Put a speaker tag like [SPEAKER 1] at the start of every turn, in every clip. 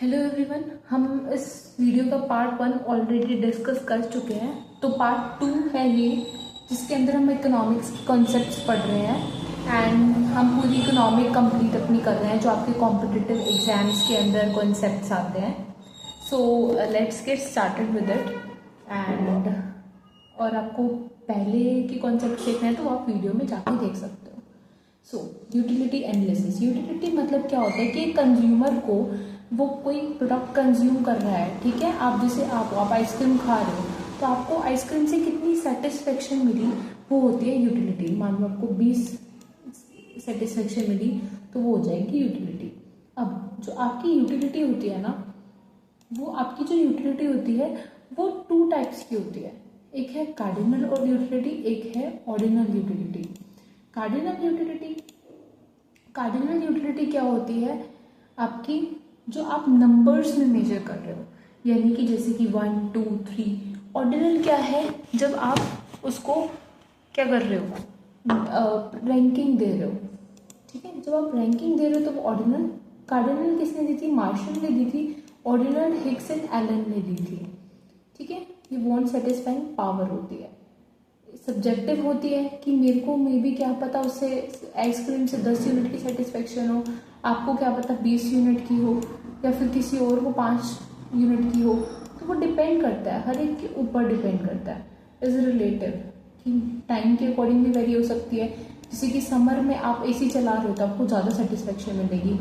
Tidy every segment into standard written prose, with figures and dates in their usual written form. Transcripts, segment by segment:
[SPEAKER 1] Hello everyone, हम इस video का पार्ट 1 ऑलरेडी डिस्कस कर चुके हैं। तो पार्ट 2 है ये, जिसके अंदर हम इकोनॉमिक्स के कॉन्सेप्ट्स पढ़ रहे हैं एंड हम पूरी इकोनॉमिक कंप्लीट अपनी कर रहे हैं जो आपके कॉम्पिटिटिव एग्जाम्स के अंदर कॉन्सेप्ट्स आते हैं। So let's get started with it. And और आपको पहले के कॉन्सेप्ट देखना है तो आप वीडियो में जाके देख सकते हो। सो यूटिलिटी एनालिसिस। यूटिलिटी मतलब क्या होता है कि कंज्यूमर को वो कोई प्रोडक्ट कंज्यूम कर रहा है, ठीक है। आप जैसे आप आइसक्रीम खा रहे हो तो आपको आइसक्रीम से कितनी सेटिस्फेक्शन मिली वो होती है यूटिलिटी। मान लो आपको 20 सेटिस्फेक्शन मिली तो वो हो जाएगी यूटिलिटी। अब जो आपकी यूटिलिटी होती है ना, वो आपकी जो यूटिलिटी होती है वो 2 टाइप्स की होती है। एक है कार्डिनल और यूटिलिटी, एक है ordinal utility. Cardinal utility cardinal utility क्या होती है? आपकी जो आप नंबर्स में मेजर कर रहे हो, यानी कि जैसे कि 1 2 3। ऑर्डिनल क्या है? जब आप उसको क्या कर रहे हो, रैंकिंग दे रहे हो, ठीक है। जब आप रैंकिंग दे रहे हो तो ऑर्डिनल। कार्डिनल किसने दी थी? मार्शल ने दी थी। ऑर्डिनल हिग्स एंड एलन ने दी थी, ठीक है। ये वांट सेटिस्फाइंग पावर होती है, सब्जेक्टिव होती है कि मेरे को मे बी क्या पता उससे आइसक्रीम से 10 यूनिट की सेटिस्फेक्शन हो, आपको क्या पता 20 यूनिट की हो, या फिर किसी और को 5 यूनिट की हो। तो वो डिपेंड करता है, हर एक के ऊपर डिपेंड करता है। इज रिलेटिव कि टाइम के अकॉर्डिंग भी वेरी हो सकती है। जैसे कि समर में आप एसी चला रहे हो तो आपको ज़्यादा सेटिस्फेक्शन मिलेगी,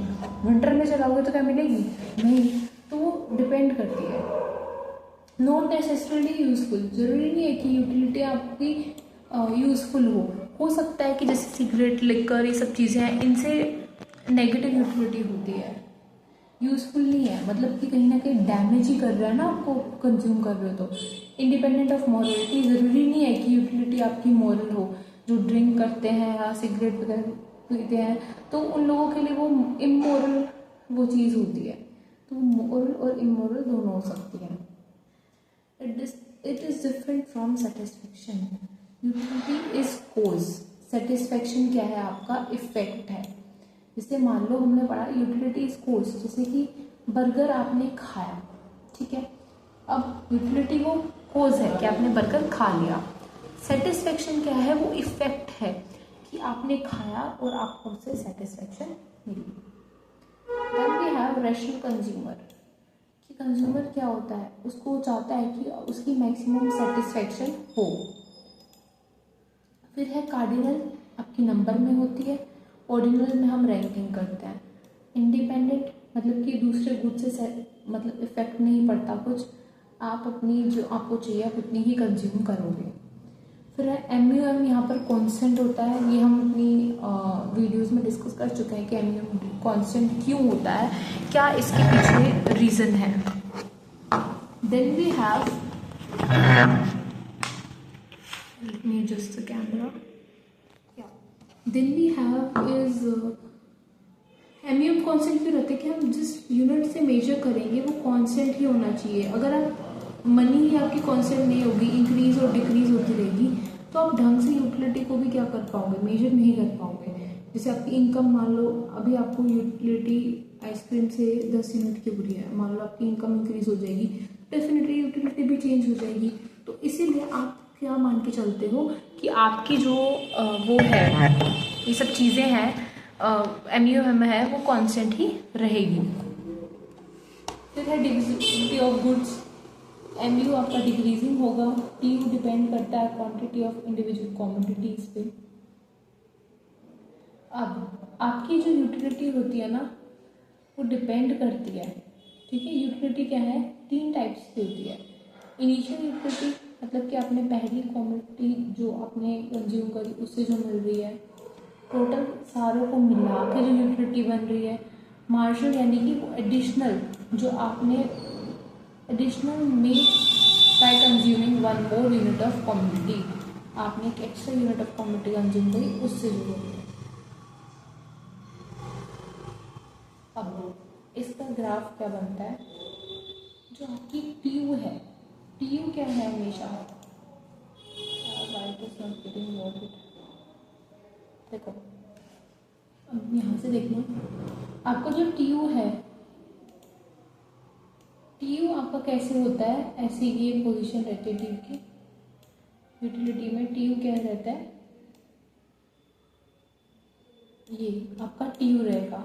[SPEAKER 1] विंटर में चलाओगे तो क्या मिलेगी? नहीं। तो वो डिपेंड करती है। नॉट नेसेसरली यूजफुल, जरूरी नहीं है कि यूटिलिटी आपकी यूजफुल हो सकता है कि जैसे सिगरेट, लिकर, ये सब चीज़ें हैं, इनसे नेगेटिव यूटिलिटी होती है, यूजफुल नहीं है, मतलब कि कहीं ना कहीं डैमेज ही कर रहा है ना आपको, कंज्यूम कर रहे हो तो। इंडिपेंडेंट ऑफ मॉरलिटी, ज़रूरी नहीं है कि यूटिलिटी आपकी मॉरल हो। जो ड्रिंक करते हैं या सिगरेट वगैरह पीते हैं तो उन लोगों के लिए वो इमोरल वो चीज़ होती है। तो मोरल और इमोरल दोनों हो सकती है। It is different from satisfaction. Utility is cause. Satisfaction क्या है? आपका इफेक्ट है। जैसे मान लो हमने पढ़ा यूटिलिटी इज कोज, जैसे कि बर्गर आपने खाया, ठीक है। अब यूटिलिटी वो कोज है कि आपने बर्गर खा लिया। सेटिस्फेक्शन क्या है? वो इफेक्ट है कि आपने खाया और आपको उससे सेटिस्फेक्शन मिली। Then we have rational consumer. कि कंज्यूमर क्या होता है? उसको चाहता है कि उसकी मैक्सिमम सेटिस्फेक्शन हो। फिर है कार्डिनल, आपकी नंबर में होती है। ऑर्डिनल में हम रैंकिंग करते हैं। इंडिपेंडेंट मतलब कि दूसरे गुड से मतलब इफेक्ट नहीं पड़ता कुछ, आप अपनी जो आपको चाहिए आप उतनी ही कंज्यूम करोगे। फिर है MUM, यहाँ पर कांस्टेंट होता है। ये हम अपनी वीडियोस में डिस्कस कर चुके हैं कि MUM कांस्टेंट क्यों होता है, क्या इसके पीछे रीज़न है। Then we have, let me adjust the camera. Yeah. Then we have is MUM constant क्यों रहते हैं कि हम जिस यूनिट से मेजर करेंगे वो कांस्टेंट ही होना चाहिए। अगर आप मनी ही आपकी कांस्टेंट नहीं होगी, इंक्रीज और डिक्रीज होती रहेगी, तो आप ढंग से यूटिलिटी को भी क्या कर पाओगे? मेजर नहीं कर पाओगे। जैसे आपकी इनकम, मान लो अभी आपको यूटिलिटी आइसक्रीम से 10 यूनिट की बुरी है, मान लो आपकी इनकम इंक्रीज हो जाएगी, डेफिनेटली यूटिलिटी भी चेंज हो जाएगी। तो इसीलिए आप क्या मान के चलते हो कि आपकी जो वो है, ये सब चीज़ें हैं, MUM है, वो कांस्टेंट ही रहेगी। फिर है डिविजिबिलिटी ऑफ गुड्स। MU आपका डिक्रीजिंग होगा। TU डिपेंड करता है क्वांटिटी ऑफ इंडिविजुअल कमोडिटीज पे। अब आपकी जो यूटिलिटी होती है ना, वो डिपेंड करती है, ठीक है। यूटिलिटी क्या है? 3 टाइप्स की होती है। इनिशियल यूटिलिटी मतलब कि आपने पहली कमोडिटी जो आपने कंज्यूम करी उससे जो मिल रही है, टोटल सारों को मिला के जो यूटिलिटी बन रही है। मार्जिनल यानी कि एडिशनल, जो आपने additional made by consuming 1 more unit of commodity, आपने एक extra unit of commodity consume करी, उससे जो हो रही है। अब इसका ग्राफ क्या बनता है? जो आपकी TU है, TU क्या है? हमेशा देखो, अब यहाँ से देखना, आपका जो TU है टी यू आपका कैसे होता है, ऐसे ये पोजीशन रहती है टी यू की। यूटिलिटी में टी यू क्या रहता है, ये आपका टी यू रहेगा।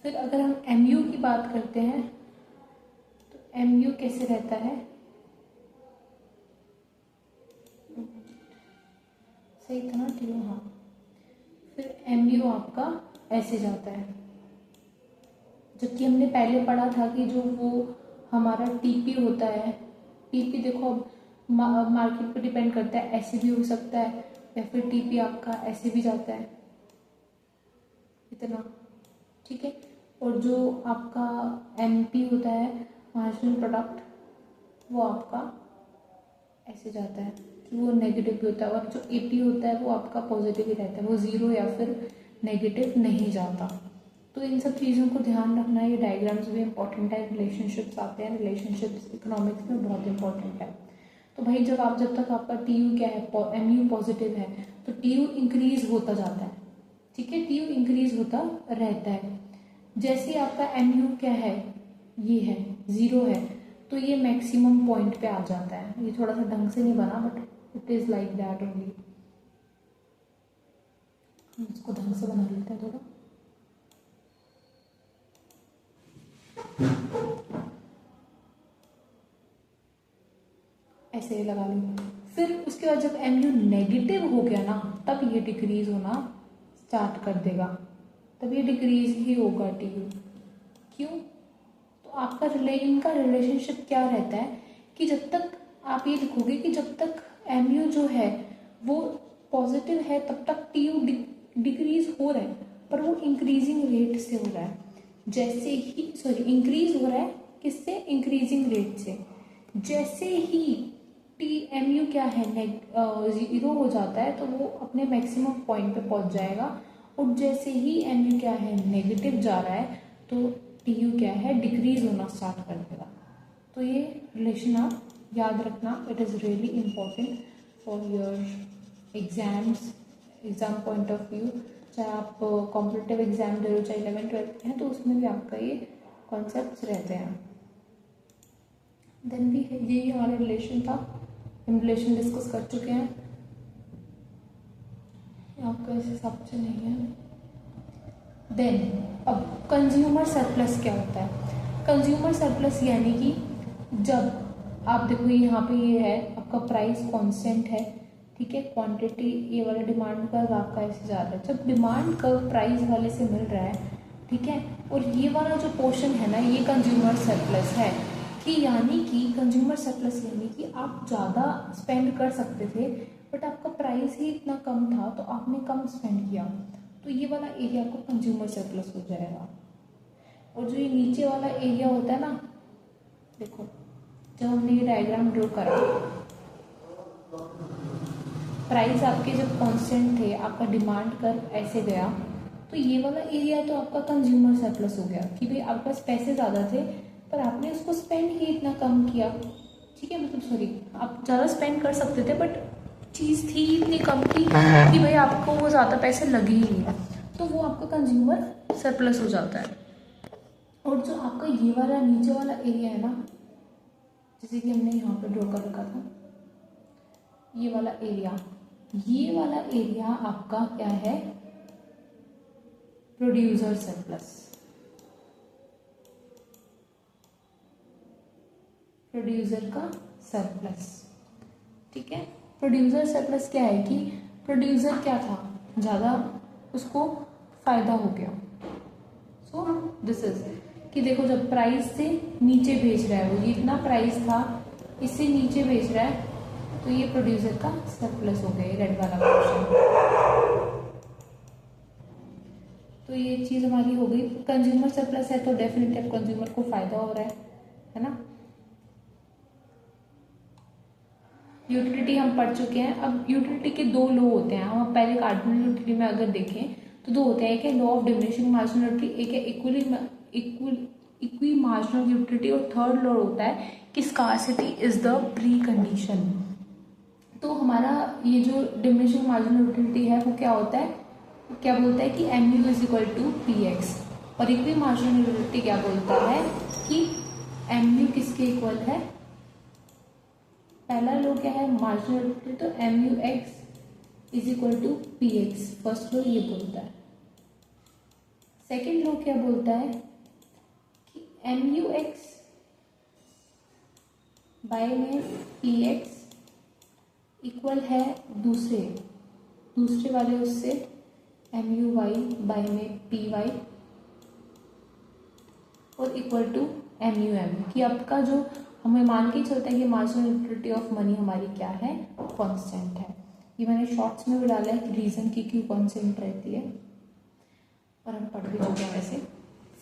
[SPEAKER 1] फिर अगर हम एम यू की बात करते हैं तो एम यू कैसे रहता है, सही था ना टी यू, हाँ। फिर एम यू आपका ऐसे जाता है, जबकि हमने पहले पढ़ा था कि जो वो हमारा टीपी होता है, टीपी देखो अब मार्केट पे डिपेंड करता है, ऐसे भी हो सकता है या फिर टीपी आपका ऐसे भी जाता है इतना, ठीक है। और जो आपका एमपी होता है, मार्जिनल प्रोडक्ट, वो आपका ऐसे जाता है कि वो नेगेटिव भी होता है, और जो एपी होता है वो आपका पॉजिटिव ही रहता है, वो ज़ीरो या फिर नेगेटिव नहीं जाता। तो इन सब चीज़ों को ध्यान रखना, ये डायग्राम्स भी इंपॉर्टेंट है, रिलेशनशिप्स आते हैं, रिलेशनशिप्स इकोनॉमिक्स में बहुत इंपॉर्टेंट है। तो भाई जब तक आपका टी यू क्या है, एम यू पॉजिटिव है, तो टी यू इंक्रीज होता जाता है, ठीक है, टी यू इंक्रीज होता रहता है। जैसे आपका एम यू क्या है, ये है, ज़ीरो है, तो ये मैक्सिमम पॉइंट पे आ जाता है। ये थोड़ा सा ढंग से नहीं बना, but it is like that only. इसको ढंग से बना लेते हैं थोड़ा। ऐसे लगा लो। फिर उसके बाद जब एम यू नेगेटिव हो गया ना, तब ये डिक्रीज होना स्टार्ट कर देगा, तब ये डिक्रीज ही होगा टी यू। क्यों? तो आपका इनका रिलेशनशिप क्या रहता है कि जब तक आप ये लिखोगे कि जब तक एम यू जो है वो पॉजिटिव है तब तक टी यू डिक्रीज हो रहा है, पर वो इंक्रीजिंग रेट से हो रहा है। जैसे ही इंक्रीज हो रहा है, किससे? इंक्रीजिंग रेट से। जैसे ही टी एम यू क्या है ज़ीरो हो जाता है, तो वो अपने मैक्सिमम पॉइंट पे पहुंच जाएगा, और जैसे ही एम यू क्या है नेगेटिव जा रहा है, तो टी यू क्या है डिक्रीज होना स्टार्ट कर देगा। तो ये रिलेशन आप याद रखना, it is really important for your exams, exam point of view. चाहे आप कॉम्पिटिटिव एग्जाम दे रहे हो, चाहे 11th-12th हैं, तो उसमें भी आपका ये कॉन्सेप्ट्स रहते हैं। देन भी यही हमारा रिलेशन था, हम रिलेशन डिस्कस कर चुके हैं, आपका इस हिसाब से नहीं है। देन अब कंज्यूमर सरप्लस क्या होता है? कंज्यूमर सरप्लस यानी कि जब आप देखो यहाँ पे ये है आपका प्राइस कांस्टेंट है, ठीक है, क्वांटिटी ये वाला डिमांड कर्व आपका ऐसे जा रहा है। जब डिमांड कर्व प्राइस वाले से मिल रहा है, ठीक है, और ये वाला जो पोर्शन है ना, ये कंज्यूमर सरप्लस है, कि यानी कि कंज्यूमर सरप्लस यानी कि आप ज़्यादा स्पेंड कर सकते थे, बट आपका प्राइस ही इतना कम था, तो आपने कम स्पेंड किया, तो ये वाला एरिया आपको कंज्यूमर सरप्लस हो जाएगा। और जो ये नीचे वाला एरिया होता है ना, देखो जब हमने ये डायग्राम ड्रॉ करा, प्राइस आपके जब कांस्टेंट थे, आपका डिमांड कर्व ऐसे गया, तो ये वाला एरिया तो आपका कंज्यूमर सरप्लस हो गया, कि भाई आपके पास पैसे ज़्यादा थे पर आपने उसको स्पेंड ही इतना कम किया, ठीक है, मतलब सॉरी, आप ज़्यादा स्पेंड कर सकते थे बट चीज़ थी इतनी कम की कि भाई आपको वो ज़्यादा पैसे लगे ही नहीं, तो वो आपका कंज्यूमर सरप्लस हो जाता है। और जो आपका ये वाला नीचे वाला एरिया है ना, जैसे कि हमने यहाँ पे ड्रॉ कर रखा था, ये वाला एरिया आपका क्या है? Producer surplus. प्रोड्यूसर का सरप्लस, ठीक है। प्रोड्यूसर सरप्लस क्या है कि प्रोड्यूसर क्या था, ज़्यादा उसको फायदा हो गया। सो दिस इज कि देखो जब प्राइस से नीचे बेच रहा है, वो जितना प्राइस था इससे नीचे बेच रहा है, तो ये प्रोड्यूसर का सरप्लस हो गया, रेड वाला पोर्शन। तो ये चीज़ हमारी हो गई। कंज्यूमर सरप्लस है तो डेफिनेटली कंज्यूमर को फायदा हो रहा है ना। यूटिलिटी हम पढ़ चुके हैं। अब यूटिलिटी के दो लॉ होते हैं, हम पहले कार्डिनल यूटिलिटी में अगर देखें तो दो होते हैं, एक है law of diminishing marginal utility, एक है इक्वी मार्जिनल यूटिलिटी, और थर्ड लॉ होता है कि scarcity is the pre condition. तो हमारा ये जो डिमिनिशिंग मार्जिनल यूटिलिटी है वो क्या होता है, क्या बोलता है कि M U is equal to P X, और इक्वी मार्जिनल यूटिलिटी क्या बोलता है कि एम यू किसके इक्वल है, पहला लो क्या है मार्जिनल यूटिलिटी, तो M U X is equal to P X, first law ये बोलता है। सेकेंड लो क्या बोलता है कि एम यू एक्स बाय में पी एक्स इक्वल है दूसरे वाले उससे एम यू वाई बाय में पी वाई और equal to M U M, कि आपका जो हमें मान के चलता है कि मार्जिनल यूटिलिटी ऑफ मनी हमारी क्या है, कांस्टेंट है। ये मैंने शॉर्ट्स में भी डाला है कि रीजन की क्यों कांस्टेंट रहती है, और हम पढ़ भी चुके हैं वैसे।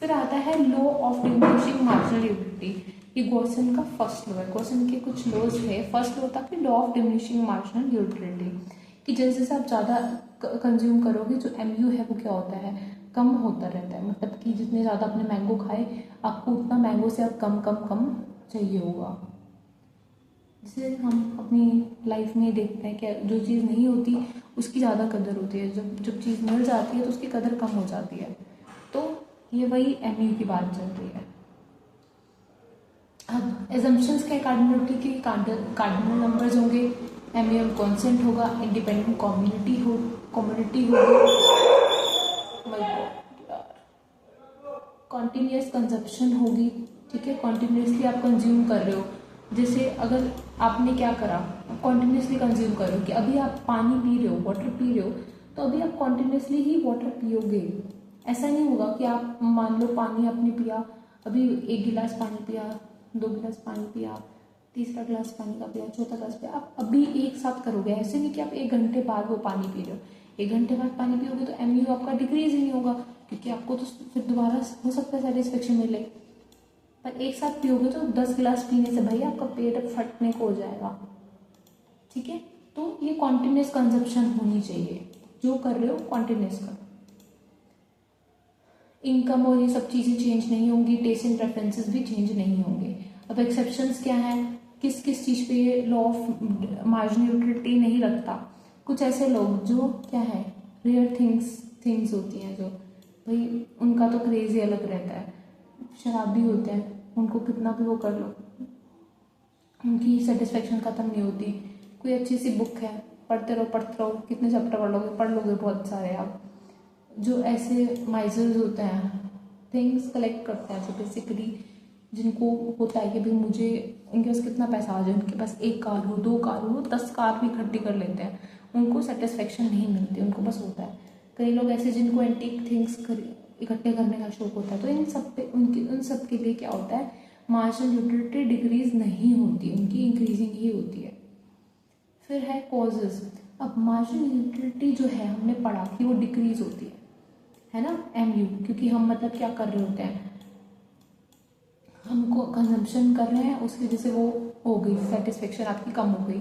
[SPEAKER 1] फिर आता है law of diminishing marginal utility, ये गॉसन का फर्स्ट लॉ है। गॉसन के कुछ लॉज है। फर्स्ट लॉ था कि law of diminishing marginal utility, कि जैसे जैसे आप ज़्यादा कंज्यूम करोगे जो एम यू है वो क्या होता है, कम होता रहता है। मतलब कि जितने ज़्यादा आपने मैंगो खाए आपको उतना मैंगो से अब कम कम कम चाहिए होगा। जैसे हम अपनी लाइफ में देखते हैं कि जो चीज़ नहीं होती उसकी ज़्यादा कदर होती है, जब चीज़ मिल जाती है तो उसकी कदर कम हो जाती है। तो ये वही एम यू की बात चल रही है। अब एजम्पशंस के कार्डिनलिटी के कार्डिनल नंबर्स होंगे, एम यू एम कॉन्सेंट होगा, इंडिपेंडेंट कम्युनिटी होगी, कॉन्टीन्यूस कंजप्शन होगी। ठीक है, कॉन्टीन्यूसली आप कंज्यूम कर रहे हो। जैसे अगर आपने क्या करा, कॉन्टीन्यूसली कंज्यूम कर रहे हो कि अभी आप पानी पी रहे हो, वाटर पी रहे हो, तो अभी आप कॉन्टीन्यूसली ही वाटर पियोगे। ऐसा नहीं होगा कि आप मान लो पानी आपने पिया, अभी 1 गिलास पानी पिया, 2 गिलास पानी पिया, तीसरा गिलास पानी का पिया, चौथा गिलास पिया, आप अभी एक साथ करोगे। ऐसे नहीं कि आप 1 घंटे बाद वो पानी पी रहे हो। 1 घंटे बाद पानी पियोगे तो एम यू आपका डिक्रीज ही नहीं होगा, क्योंकि आपको तो फिर दोबारा हो सकता है सेटिस्फेक्शन मिले। पर एक साथ पियोगे तो 10 गिलास पीने से भाई आपका पेट फटने को हो जाएगा। ठीक है, तो ये कॉन्टिन्यूस कंजप्शन होनी चाहिए, जो कर रहे हो कॉन्टिन्यूस करो। इनकम और ये सब चीज़ें चेंज नहीं होंगी, टेस्ट एंड प्रेफरेंसेस भी चेंज नहीं होंगे। अब एक्सेप्शंस क्या हैं, किस किस चीज़ पे ये लॉ ऑफ मार्जिनल यूटिलिटी नहीं रखता। कुछ ऐसे लोग जो क्या है रेयर थिंग्स होती हैं, जो भाई उनका तो क्रेज ही अलग रहता है। शराबी होते हैं, उनको कितना भी वो कर लो उनकी सेटिस्फेक्शन खत्म नहीं होती। कोई अच्छी सी बुक है, पढ़ते रहो, कितने चैप्टर पढ़ लोगे बहुत सारे आप। जो ऐसे माइजर्स होते हैं, थिंग्स कलेक्ट करते हैं, जो बेसिकली जिनको होता है कि भाई मुझे उनके पास कितना पैसा आ जाए, उनके पास 1 कार हो, 2 कार हो, 10 कार भी इकट्ठी कर लेते हैं, उनको सेटिस्फेक्शन नहीं मिलती, उनको बस होता है। कई लोग ऐसे जिनको एंटीक थिंग्स इकट्ठे करने का शौक होता है, तो इन सब के लिए क्या होता है, मार्जिनल यूटिलिटी डिक्रीज नहीं होती, उनकी इंक्रीजिंग ही होती है। फिर है कॉजेज। अब मार्जिनल यूटिलिटी जो है हमने पढ़ा कि वो डिक्रीज होती है ना, एम यू, क्योंकि हम मतलब क्या कर रहे होते हैं, हमको कंजम्पशन कर रहे हैं, उसकी वजह से वो हो गई, सेटिस्फेक्शन आपकी कम हो गई।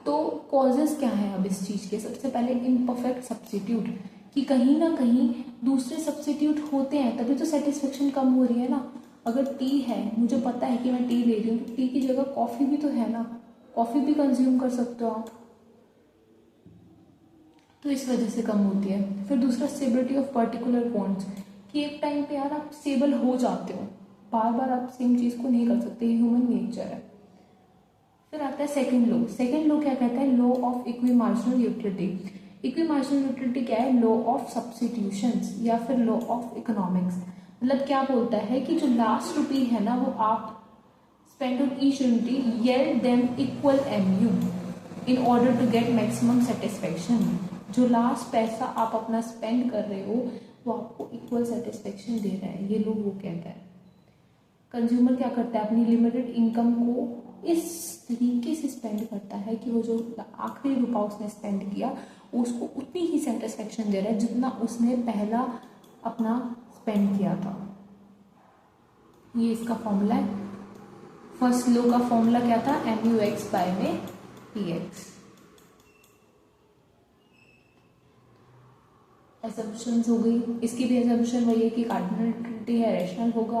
[SPEAKER 1] तो कॉजेज क्या है अब इस चीज़ के, सबसे पहले इम्परफेक्ट सब्स्टिट्यूट, कि कहीं ना कहीं दूसरे सब्स्टिट्यूट होते हैं तभी तो सेटिस्फेक्शन कम हो रही है ना। अगर टी है, मुझे पता है कि मैं टी ले रही हूँ, तो टी की जगह कॉफ़ी भी तो है ना, कॉफ़ी भी कंज्यूम कर सकते हो आप, तो इस वजह से कम होती है। फिर दूसरा स्टेबिलिटी ऑफ पर्टिकुलर बॉन्ड्स, कि एक टाइम पे यार आप स्टेबल हो जाते हो, बार बार आप सेम चीज़ को नहीं कर सकते, ये ह्यूमन नेचर है। फिर आता है सेकेंड लॉ क्या कहता है, law of equi marginal utility. Equi marginal utility क्या है, लॉ ऑफ सब्स्टिट्यूशंस या फिर लॉ ऑफ इकोनॉमिक्स। मतलब क्या बोलता है कि जो लास्ट रुपी है ना वो आप spend on each unity, yield them equal M U in order to get maximum satisfaction. जो लास्ट पैसा आप अपना स्पेंड कर रहे हो वो आपको इक्वल सेटिस्फेक्शन दे रहा है, ये लोग वो कहता है। कंज्यूमर क्या करता है, अपनी लिमिटेड इनकम को इस तरीके से स्पेंड करता है कि वो जो आखिरी रुपया उसने स्पेंड किया उसको उतनी ही सेटिस्फेक्शन दे रहा है जितना उसने पहला अपना स्पेंड किया था। ये इसका फॉर्मूला है। फर्स्ट लॉ का फॉर्मूला क्या था, एम यू एक्स बाय में पी एक्स। एजम्पशंस हो गई, इसकी भी एजम्पशन वही है कि कार्डिनल यूटिलिटी है, रैशनल होगा,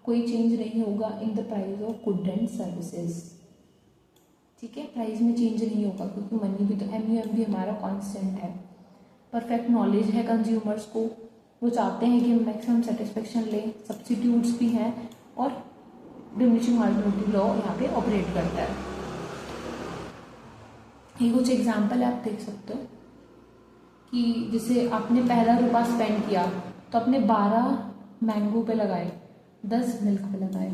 [SPEAKER 1] कोई चेंज नहीं होगा in the price of good and services. ठीक है, प्राइस में चेंज नहीं होगा क्योंकि मनी भी तो एम यू एम भी हमारा कांस्टेंट है। परफेक्ट नॉलेज है कंज्यूमर्स को, वो चाहते हैं कि मैक्सिमम सेटिस्फेक्शन लें, सब्स्टिट्यूट्स भी हैं और डिमिनिशिंग मार्जिनलिटी लॉ यहाँ पे ऑपरेट करता है। ये कुछ एग्जाम्पल आप देख सकते हो कि जैसे आपने पहला रुपया स्पेंड किया तो आपने 12 मैंगो पे लगाए, 10 मिल्क पे लगाए।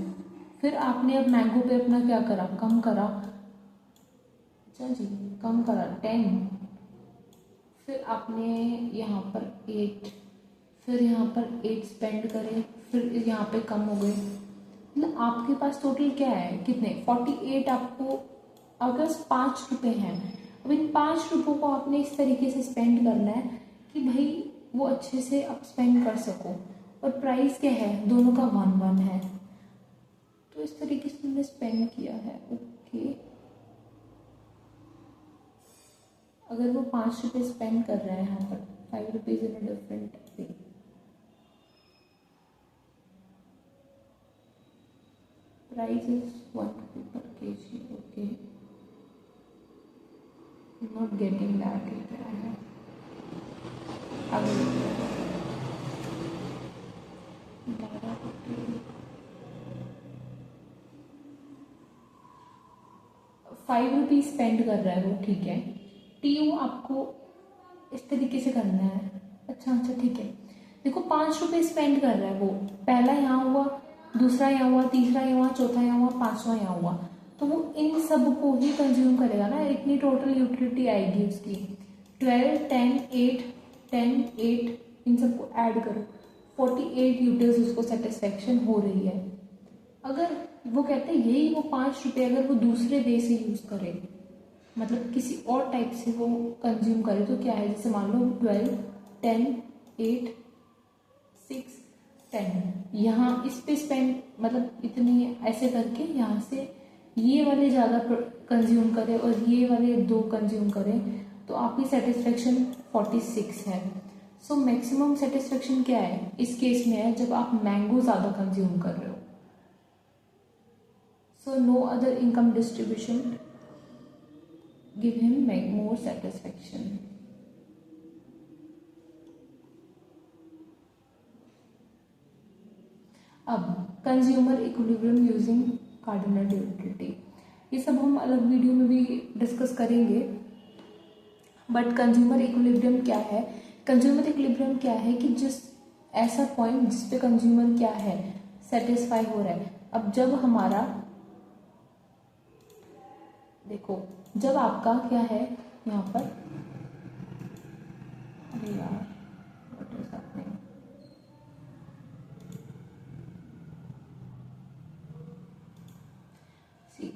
[SPEAKER 1] फिर आपने अब मैंगो पे अपना क्या करा, कम करा, अच्छा जी, कम करा 10। फिर आपने यहाँ पर 8, फिर यहाँ पर 8 स्पेंड करे, फिर यहाँ पे कम हो गए। मतलब आपके पास टोटल क्या है, कितने 48 आपको, अगर 5 रुपये हैं, अब इन 5 रुपयों को आपने इस तरीके से स्पेंड करना है कि भाई वो अच्छे से आप स्पेंड कर सको। और प्राइस क्या है, दोनों का 1-1 है, तो इस तरीके से हमने स्पेंड किया है। ओके, अगर वो 5 रुपये स्पेंड कर रहा है यहाँ पर, 5 rupees in a different way, price is 1 रुपये पर KG. Okay, not getting that it. अगर 5 रुपीज स्पेंड कर रहा है वो, ठीक है। टीयू आपको इस तरीके से करना है। अच्छा ठीक है, देखो 5 रुपये स्पेंड कर रहा है वो, पहला यहाँ हुआ, दूसरा यहाँ हुआ, तीसरा यहाँ हुआ, चौथा यहाँ हुआ, 5वां यहाँ हुआ, तो वो इन सब को ही कंज्यूम करेगा ना। इतनी टोटल यूटिलिटी आएगी उसकी, 12, 10, 8, 10, 8, इन सबको ऐड करो, 48 यूटिल्स उसको सेटिस्फेक्शन हो रही है। अगर वो कहते हैं यही वो 5 रुपये अगर वो दूसरे वे से यूज करे, मतलब किसी और टाइप से वो कंज्यूम करे, तो क्या है, जैसे मान लो 12, 10, 8, 6, 10, यहाँ इस पे स्पेंड, मतलब इतनी ऐसे करके यहाँ से ये वाले ज़्यादा कंज्यूम करें और ये वाले 2 कंज्यूम करें, तो आपकी सेटिस्फेक्शन 46 है। सो मैक्सिमम सेटिस्फेक्शन क्या है इस केस में है, जब आप मैंगो ज़्यादा कंज्यूम कर रहे हो। So no other income distribution give him more satisfaction. अब consumer equilibrium using cardinal utility, ये सब हम अलग वीडियो में भी डिस्कस करेंगे। बट कंज्यूमर इक्विलिब्रियम क्या है, कंज्यूमर इक्विलिब्रियम क्या है कि जिस ऐसा पॉइंट जिस पे कंज्यूमर क्या है, सेटिस्फाई हो रहा है। अब जब हमारा देखो, जब आपका क्या है यहाँ पर, अरे यार what is happening,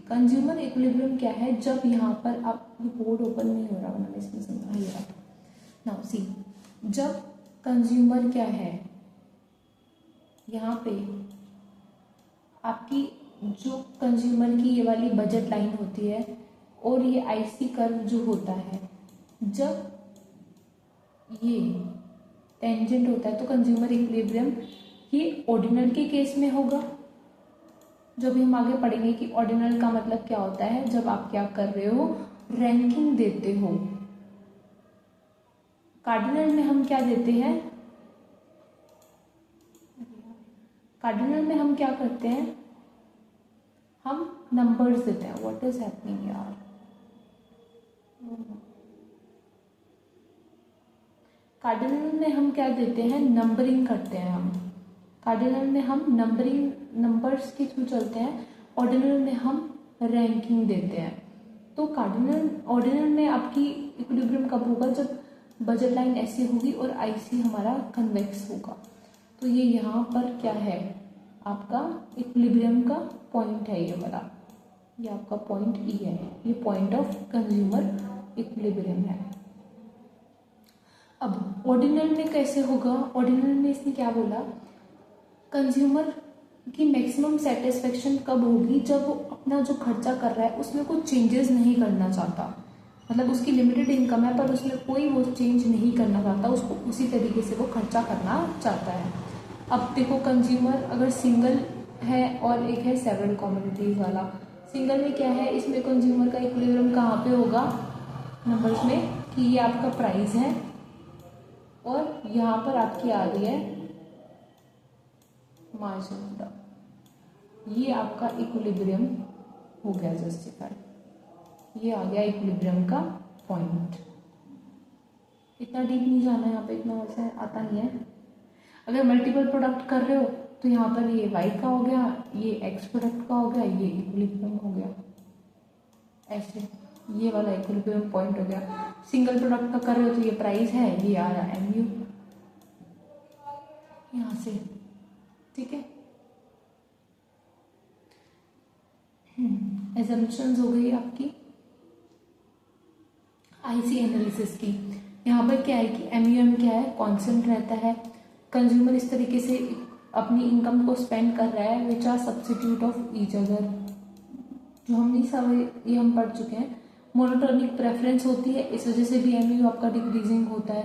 [SPEAKER 1] consumer equilibrium क्या है, जब यहाँ पर आप बोर्ड ओपन नहीं हो रहा, मैंने इसमें समझा नाउ सी, जब कंज्यूमर क्या है यहाँ पे, आपकी जो कंज्यूमर की ये वाली बजट लाइन होती है और ये आईसी कर्व जो होता है, जब ये टेंजेंट होता है तो कंज्यूमर इक्विलिब्रियम ये ऑर्डिनल के केस में होगा। जो भी हम आगे पढ़ेंगे कि ऑर्डिनल का मतलब क्या होता है, जब आप क्या कर रहे हो, रैंकिंग देते हो। कार्डिनल में हम क्या देते हैं, कार्डिनल में हम क्या करते हैं, हम नंबर्स देते हैं। व्हाट इज हैपनिंग यार, कार्डिनल में हम क्या देते हैं, नंबरिंग करते हैं हम। कार्डिनल में हम नंबरिंग, नंबर्स के थ्रू चलते हैं। ऑर्डिनल में हम रैंकिंग देते हैं। तो कार्डिनल, ऑर्डिनल में आपकी इक्विलिब्रियम कब होगा, जब बजट लाइन ऐसी होगी और आईसी हमारा कन्वेक्स होगा। तो ये यहाँ पर क्या है, आपका इक्विलिब्रियम का पॉइंट है, ये वाला, ये आपका पॉइंट ई है, ये पॉइंट ऑफ कंज्यूमर इक्विलिब्रियम है। अब ऑर्डिनल में कैसे होगा, ऑर्डिनल में इसने क्या बोला, कंज्यूमर की मैक्सिमम सेटिस्फेक्शन कब होगी, जब वो अपना जो खर्चा कर रहा है उसमें कोई चेंजेस नहीं करना चाहता। मतलब उसकी लिमिटेड इनकम है पर उसमें कोई वो चेंज नहीं करना चाहता, उसको उसी तरीके से वो खर्चा करना चाहता है। अब देखो, कंज्यूमर अगर सिंगल है और एक है सेवरल कमोडिटीज वाला, सिंगल में क्या है, इसमें कंज्यूमर का इक्विलिब्रियम कहाँ पे होगा, नंबर्स में, कि ये आपका प्राइस है और यहाँ पर आपकी आ रही है मार्जिन, ये आपका इक्विलिब्रियम हो गया जस्टिफाइड, ये आ गया इक्विलिब्रियम का पॉइंट। इतना डीप नहीं जाना है यहाँ पे, इतना वैसे आता नहीं है। अगर मल्टीपल प्रोडक्ट कर रहे हो तो यहाँ पर ये y का हो गया, ये x प्रोडक्ट का हो गया, ये इक्विलिब्रियम हो गया, ऐसे ये वाला इक्विलिब्रियम पॉइंट हो गया। सिंगल प्रोडक्ट का कर रहे हो तो ये प्राइस है, ये आ रहा है mu यहाँ से, ठीक है। एजम्पशंस हो गई आपकी आईसी एनालिसिस की। यहाँ पर क्या है कि एमयूएम क्या है, कांस्टेंट रहता है। कंज्यूमर इस तरीके से अपनी इनकम को स्पेंड कर रहा है which are substitute of each other, जो हम नहीं सब ये हम पढ़ चुके हैं। मोनोटोनिक प्रेफरेंस होती है, इस वजह से भी एमयू आपका डिक्रीजिंग होता है,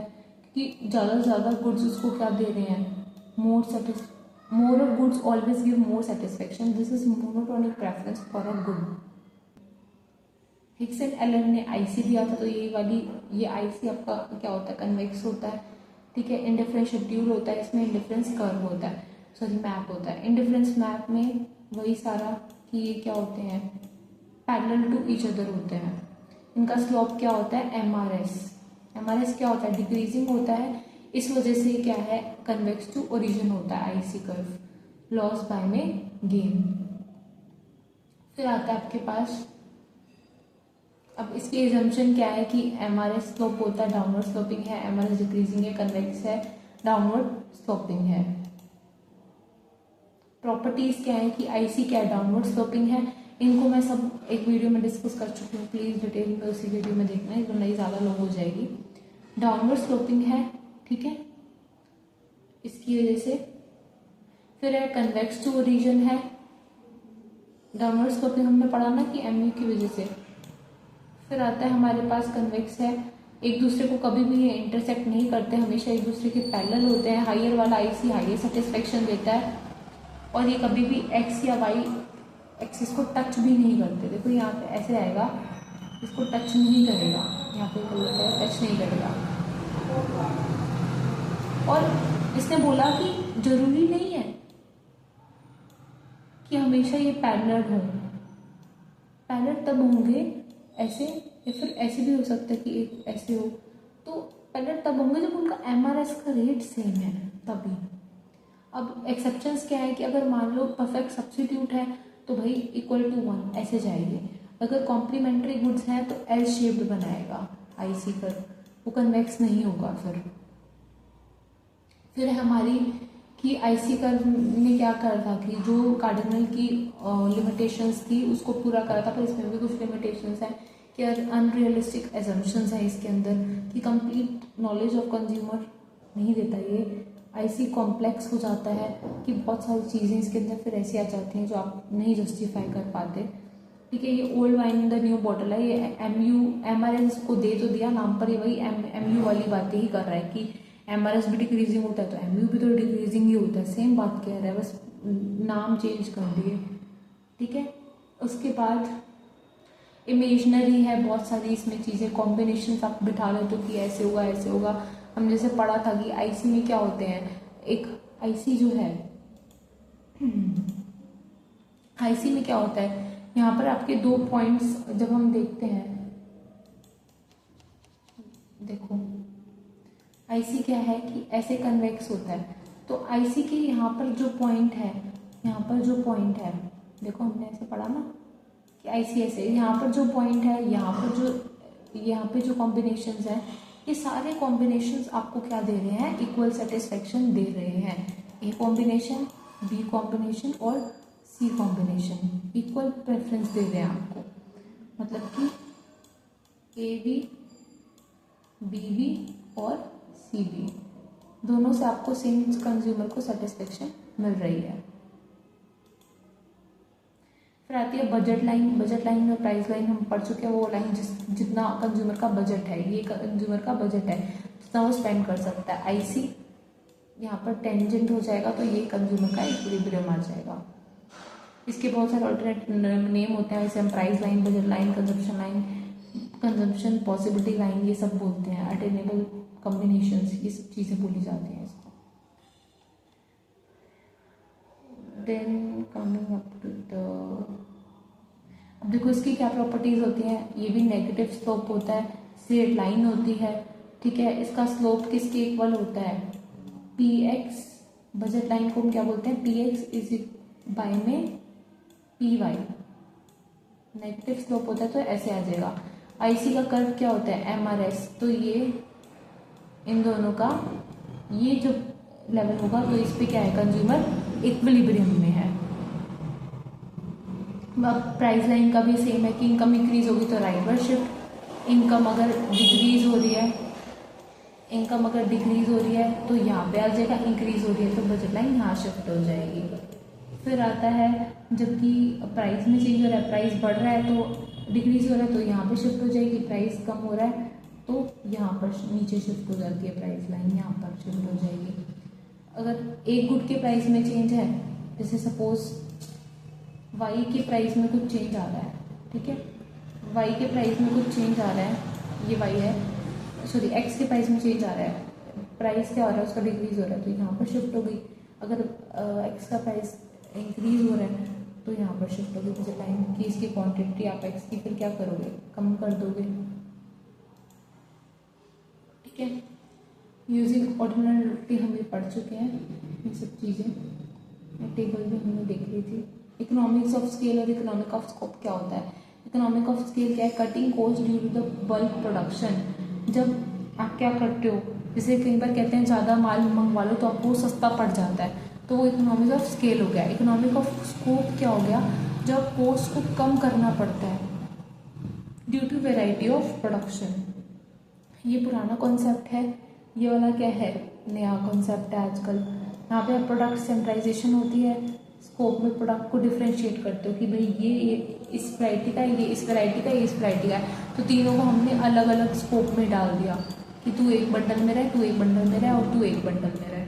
[SPEAKER 1] क्योंकि ज़्यादा से ज़्यादा गुड्स उसको क्या दे रहे हैं, more of goods always give more satisfaction, this is monotonic preference for a good. Hicks and Allen ने आईसी दिया था, तो ये वाली ये आईसी आपका क्या होता है, कन्वेक्स होता है, ठीक है। इंडिफरेंस शेड्यूल होता है, इसमें इंडिफरेंस कर्व होता है, सॉरी मैप होता है। इंडिफरेंस मैप में वही सारा कि ये क्या होते हैं, पैरेलल टू ईच अदर होते हैं। इनका स्लोप क्या होता है, एमआरएस। एमआरएस क्या होता है, डिक्रीजिंग होता है, इस वजह से क्या है, कन्वेक्स टू ओरिजिन होता है आईसी कर्व, लॉस बाय में गेन। फिर आता है आपके पास, अब इसकी एजम्पशन क्या है कि एमआरएस स्लोप होता है, डाउनवर्ड स्लोपिंग है, एमआरएस डिक्रीजिंग है, कन्वेक्स है, डाउनवर्ड स्लोपिंग है। प्रॉपर्टीज क्या है कि आईसी क्या है, डाउनवर्ड स्लोपिंग है। इनको मैं सब एक वीडियो में डिस्कस कर चुकी हूँ, प्लीज डिटेल में उसी वीडियो में देखना, इस नहीं ज़्यादा लॉन्ग हो जाएगी। डाउनवर्ड स्लोपिंग है, ठीक है, इसकी वजह से। फिर है कन्वेक्स टू ओरिजिन है, डाउनवर्ड स्लोपिंग हमने पढ़ा ना कि एमयू की वजह से। फिर आता है हमारे पास कन्वेक्स है, एक दूसरे को कभी भी ये इंटरसेक्ट नहीं करते, हमेशा एक दूसरे के पैरेलल होते हैं। हायर वाला आईसी हायर सेटिस्फेक्शन देता है, और ये कभी भी एक्स या वाई एक्सिस को टच भी नहीं करते। देखो यहाँ पे ऐसे आएगा, इसको टच नहीं करेगा, यहाँ पे टच नहीं करेगा। और इसने बोला कि जरूरी नहीं है कि हमेशा ये पैरेलल हो, पैरेलल तब होंगे ऐसे, या फिर ऐसे भी हो सकता है कि एक ऐसे हो, तो पैरेलल तब होंगे जब उनका एमआरएस का रेट सेम है, तभी। अब एक्सेप्शंस क्या है कि अगर मान लो परफेक्ट सब्स्टिट्यूट है तो भाई इक्वल टू 1 ऐसे जाएगी। अगर कॉम्प्लीमेंट्री गुड्स हैं तो एल शेप्ड बनाएगा आईसी कर्व, वो कन्वेक्स नहीं होगा। फिर हमारी कि आईसी कर्व ने क्या करा था कि जो कार्डिनल की लिमिटेशंस थी उसको पूरा करा था, पर इसमें भी कुछ लिमिटेशंस हैं कि अनरियलिस्टिक एजम्पशंस हैं इसके अंदर, कि कंप्लीट नॉलेज ऑफ कंज्यूमर नहीं देता। ये आईसी कॉम्प्लेक्स हो जाता है कि बहुत सारी चीज़ें इसके अंदर फिर ऐसी आ जाती हैं जो आप नहीं जस्टिफाई कर पाते, ठीक है। ये old wine in the new bottle है, ये एमयू एमआरएस को दे तो दिया, नाम पर ये वही एमयू वाली बातें ही कर रहा है कि एमआरएस भी डिक्रीजिंग होता है तो एमयू भी तो डिक्रीजिंग ही होता है, सेम बात कह रहा है, बस नाम चेंज कर दिए, ठीक है। उसके बाद इमेजनरी है बहुत सारी इसमें चीज़ें, कॉम्बिनेशन आप बिठा लो तो कि ऐसे होगा ऐसे होगा। हम जैसे पढ़ा था कि आईसी में क्या होते हैं, एक आईसी जो है, आईसी में क्या होता है, यहाँ पर आपके 2 पॉइंट्स जब हम देखते हैं, देखो आईसी क्या है कि ऐसे कन्वेक्स होता है, तो आईसी के यहाँ पर जो पॉइंट है, यहाँ पर जो पॉइंट है, देखो हमने ऐसे पढ़ा ना कि आईसी ऐसे, यहाँ पर जो पॉइंट है, यहाँ पे जो कॉम्बिनेशंस हैं, ये सारे कॉम्बिनेशंस आपको क्या दे रहे हैं, इक्वल सेटिस्फेक्शन दे रहे हैं। ए कॉम्बिनेशन, बी कॉम्बिनेशन और सी कॉम्बिनेशन इक्वल प्रेफरेंस दे रहे हैं आपको, मतलब कि ए बी, बी बी और सी बी दोनों से आपको सेम कंज्यूमर को सेटिस्फेक्शन मिल रही है। फिर आती है बजट लाइन। बजट लाइन और प्राइस लाइन हम पढ़ चुके हैं, वो लाइन जितना कंज्यूमर का बजट है, ये कंज्यूमर का बजट है जितना वो स्पेंड कर सकता है। आईसी यहाँ पर टेंजेंट हो जाएगा तो ये कंज्यूमर का इक्विलिब्रियम आ जाएगा। इसके बहुत सारे ऑल्टरनेट नेम होते हैं, जैसे हम price line, budget line, consumption line, consumption possibility line, ये सब बोलते हैं। अटेनेबल कॉम्बिनेशंस, ये सब चीज़ें बोली जाती हैं इसको। Then coming up to the, अब देखो इसकी क्या प्रॉपर्टीज होती हैं, ये भी नेगेटिव स्लोप होता है, स्ट्रेट लाइन होती है, ठीक है। इसका स्लोप किसके इक्वल होता है, पी एक्स, बजट लाइन को हम क्या बोलते हैं, पी एक्स इज बाय में पी वाई, नेगेटिव स्लोप होता है तो ऐसे आ जाएगा। आईसी का कर्व क्या होता है, एम आर एस, तो ये इन दोनों का ये जो लेवल होगा तो इस पे क्या है, कंज्यूमर इक्विलिब्रियम में है। अब प्राइस लाइन का भी सेम है कि इनकम इंक्रीज होगी तो राइटवर्ड शिफ्ट, इनकम अगर डिक्रीज हो रही है, इनकम अगर डिक्रीज हो रही है तो यहाँ पे आ जाएगा, इंक्रीज हो रही है तो बजट लाइन यहाँ शिफ्ट हो जाएगी। फिर आता है जबकि प्राइस में चेंज हो रहा है, प्राइस बढ़ रहा है तो डिक्रीज हो रहा है तो यहाँ पे शिफ्ट हो जाएगी, प्राइस कम हो रहा है तो यहाँ पर नीचे शिफ्ट हो जाती है, प्राइस लाइन यहाँ पर शिफ्ट हो जाएगी। अगर एक गुड के प्राइस में चेंज है, जैसे सपोज वाई के प्राइस में कुछ चेंज आ रहा है, ठीक है, वाई के प्राइस में कुछ चेंज आ रहा है, ये वाई है, सॉरी एक्स के प्राइस में चेंज आ रहा है, प्राइस क्या हो रहा है उसका डिक्रीज हो रहा है तो यहाँ पर शिफ्ट हो गई। अगर एक्स का प्राइस इंक्रीज हो रहा है तो यहाँ पर शिफ्ट होगी बजट लाइन की, इसकी क्वांटिटी आप एक्स की फिर क्या करोगे, कम कर दोगे, ठीक है। यूजिंग ऑर्डिनलिटी हम ये पढ़ चुके हैं, ये सब चीज़ें टेबल भी हमने देख ली थी। इकोनॉमिक्स ऑफ स्केल और इकोनॉमिक ऑफ स्कोप क्या होता है, इकोनॉमिक ऑफ स्केल क्या है, cutting cost due to the bulk production. जब आप क्या करते हो, जैसे कई बार कहते हैं ज़्यादा माल मंगवा लो तो आपको सस्ता पड़ जाता है, तो वो इकोनॉमिक ऑफ स्केल हो गया। इकोनॉमिक ऑफ स्कोप क्या हो गया, जब कॉस्ट को कम करना पड़ता है due to variety of production. ये पुराना कॉन्सेप्ट है, ये वाला क्या है, नया कॉन्सेप्ट है आजकल। यहाँ पे प्रोडक्ट सेंट्राइजेशन होती है, स्कोप में प्रोडक्ट को डिफ्रेंशिएट करते हो कि भाई ये इस वैरायटी का है, ये इस वैरायटी का है, ये इस वैरायटी का है, तो तीनों को हमने अलग अलग स्कोप में डाल दिया कि तू एक बंडल में रहे, तू एक बंडल में रहे और तू एक बंडल में रहे।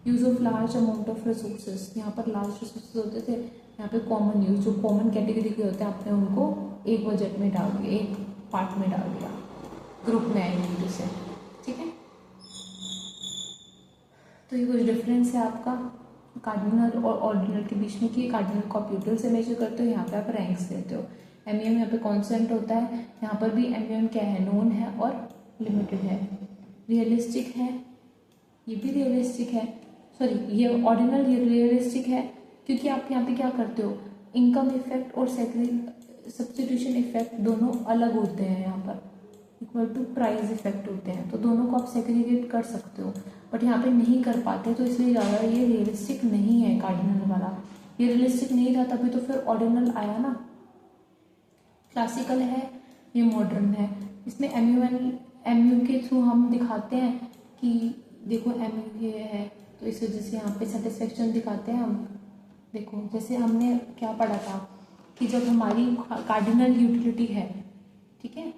[SPEAKER 1] Use of large amount of resources, यहाँ पर लार्ज रिसोर्सेज होते थे, यहाँ पे कॉमन यूज, जो कॉमन कैटेगरी के होते हैं आपने उनको एक बजट में डाल दिया, एक पार्ट में डाल दिया, ग्रुप में आएंगे जिसे, ठीक है। तो ये कुछ डिफरेंस है आपका कार्डिनल और ऑर्डिनल के बीच में कि कार्डिनल को आप यूटिल से मेजर करते हो, यहाँ पे आप रैंक्स देते हो। एमईएम यहाँ पे कांस्टेंट होता है, यहाँ पर भी एमईएम क्या है, नोन है और लिमिटेड है। रियलिस्टिक है, ये भी रियलिस्टिक है, सॉरी ये ऑर्डिनल, ये रियलिस्टिक है क्योंकि आप यहाँ पे क्या करते हो, इनकम इफेक्ट और सब्स्टिट्यूशन इफेक्ट दोनों अलग होते हैं, यहाँ पर इक्वल टू प्राइस इफेक्ट होते हैं, तो दोनों को आप सेग्रीगेट कर सकते हो, बट यहाँ पे नहीं कर पाते, तो इसलिए ज़्यादा ये रियलिस्टिक नहीं है कार्डिनल वाला। ये रियलिस्टिक नहीं था तभी तो फिर ऑर्डिनल आया ना। क्लासिकल है, ये मॉडर्न है। इसमें एमयू के थ्रू हम दिखाते हैं कि देखो एमयू ये है, तो इस वजह से यहाँ पे सेटिस्फेक्शन दिखाते हैं हम। देखो जैसे हमने क्या पढ़ा था कि जब हमारी कार्डिनल यूटिलिटी है, ठीक है,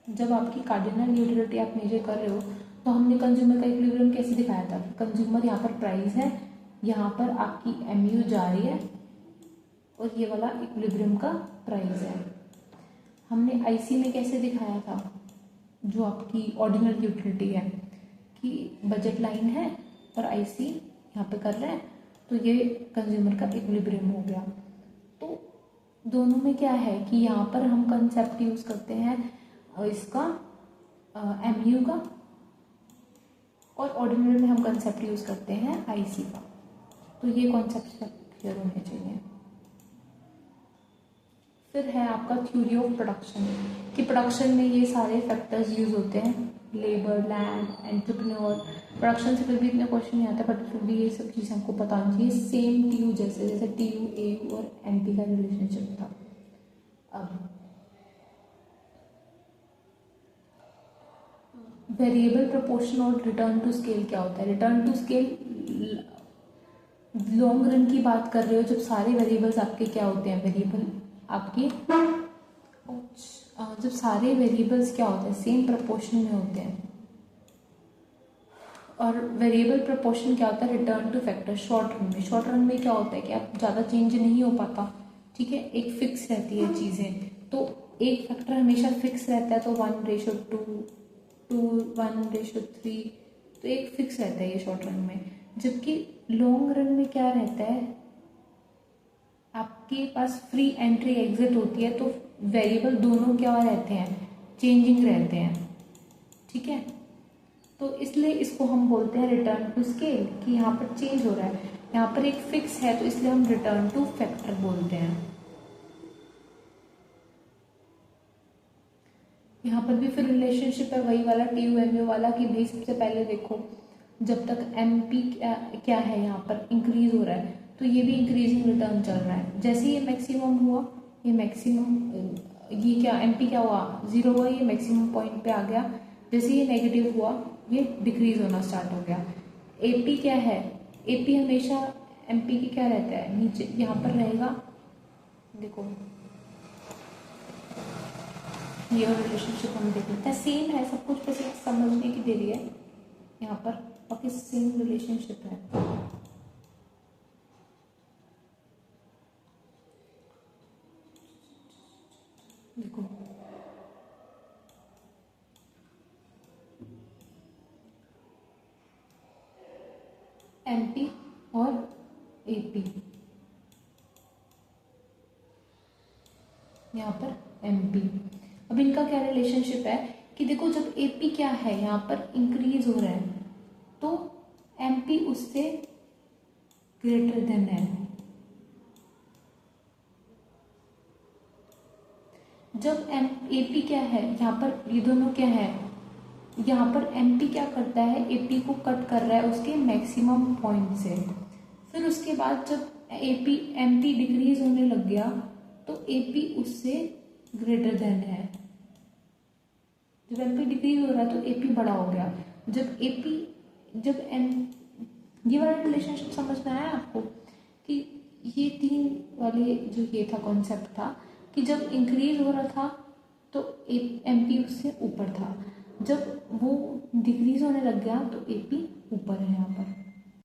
[SPEAKER 1] जब आपकी कार्डिनल यूटिलिटी आप मेजर कर रहे हो तो हमने कंज्यूमर का इक्विलिब्रियम कैसे दिखाया था, कंज्यूमर यहाँ पर प्राइस है, यहाँ पर आपकी एमयू जा रही है और ये वाला इक्विलिब्रियम का प्राइस है। हमने आईसी में कैसे दिखाया था, जो आपकी ऑर्डिनल यूटिलिटी है कि बजट लाइन है और आईसी यहाँ पे कर रहे हैं, तो ये कंज्यूमर का इक्विलिब्रियम हो गया। तो दोनों में क्या है कि यहाँ पर हम कंसेप्ट यूज करते हैं इसका एमयू का, और ऑर्डिनल में हम कंसेप्ट यूज करते हैं आईसी का। तो ये कॉन्सेप्ट क्लियर होने चाहिए। फिर है आपका थ्योरी ऑफ प्रोडक्शन, कि प्रोडक्शन में ये सारे फैक्टर्स यूज होते हैं, लेबर, लैंड, एंटरप्रेन्योर। प्रोडक्शन से फिर भी इतने क्वेश्चन नहीं आते, बट फिर भी ये सब चीज़ें हमको पता होनी चाहिए। सेम टीयू जैसे टीयू ए और एमपी का रिलेशनशिप था। अब वेरिएबल प्रोपोर्शन और रिटर्न टू स्केल क्या होता है। Return to scale long run की बात कर रहे हो, जब सारे वेरिएबल्स आपके क्या होते हैं, वेरिएबल आपके जब सारे वेरिएबल्स क्या होते हैं, सेम प्रोपोर्शन में होते हैं। और वेरिएबल प्रोपोर्शन क्या होता है, return two factor short run में। शॉर्ट रन में क्या होता है कि आप ज़्यादा चेंज नहीं हो पाता, ठीक है, एक फिक्स रहती है चीज़ें, तो एक फैक्टर हमेशा फिक्स रहता है, तो 1:2 to 1:3, तो एक फिक्स रहता है ये शॉर्ट रन में। जबकि लॉन्ग रन में क्या रहता है आपके पास फ्री एंट्री एग्जिट होती है तो वेरिएबल दोनों क्या रहते हैं, चेंजिंग रहते हैं, ठीक है। तो इसलिए इसको हम बोलते हैं रिटर्न टू स्केल, कि यहाँ पर चेंज हो रहा है, यहाँ पर एक फिक्स है तो इसलिए हम रिटर्न टू फैक्टर बोलते हैं। यहाँ पर भी फिर रिलेशनशिप है वही वाला TUMU वाला, कि भाई सबसे पहले देखो जब तक MP क्या है यहाँ पर इंक्रीज हो रहा है तो ये भी इंक्रीजिंग रिटर्न चल रहा है। जैसे ये मैक्सिमम हुआ, ये मैक्सिमम, ये क्या MP क्या हुआ, 0 हुआ, ये मैक्सिमम पॉइंट पे आ गया। जैसे ये नेगेटिव हुआ ये डिक्रीज होना स्टार्ट हो गया। AP क्या है, AP हमेशा MP की क्या रहता है, नीचे यहाँ पर रहेगा। देखो ये रिलेशनशिप हम देख लेते हैं, सेम है सब कुछ, बस एक समझने की देरी है यहाँ पर, बाकी सेम रिलेशनशिप है। देखो MP और AP, यहाँ पर MP। अब इनका क्या रिलेशनशिप है कि देखो जब AP क्या है यहाँ पर इंक्रीज हो रहा है तो MP उससे ग्रेटर देन है। जब AP क्या है यहाँ पर, ये दोनों क्या है, यहाँ पर MP क्या करता है, AP को कट कर रहा है उसके मैक्सिमम पॉइंट से। फिर उसके बाद जब MP डिक्रीज होने लग गया तो AP उससे ग्रेटर देन है। जब MP डिक्रीज हो रहा है तो AP बड़ा हो गया। जब ये वाला रिलेशनशिप समझ में आया आपको, कि ये 3 वाले जो ये था कॉन्सेप्ट था कि जब इंक्रीज हो रहा था तो MP उससे ऊपर था, जब वो डिक्रीज होने लग गया तो AP ऊपर है यहाँ पर।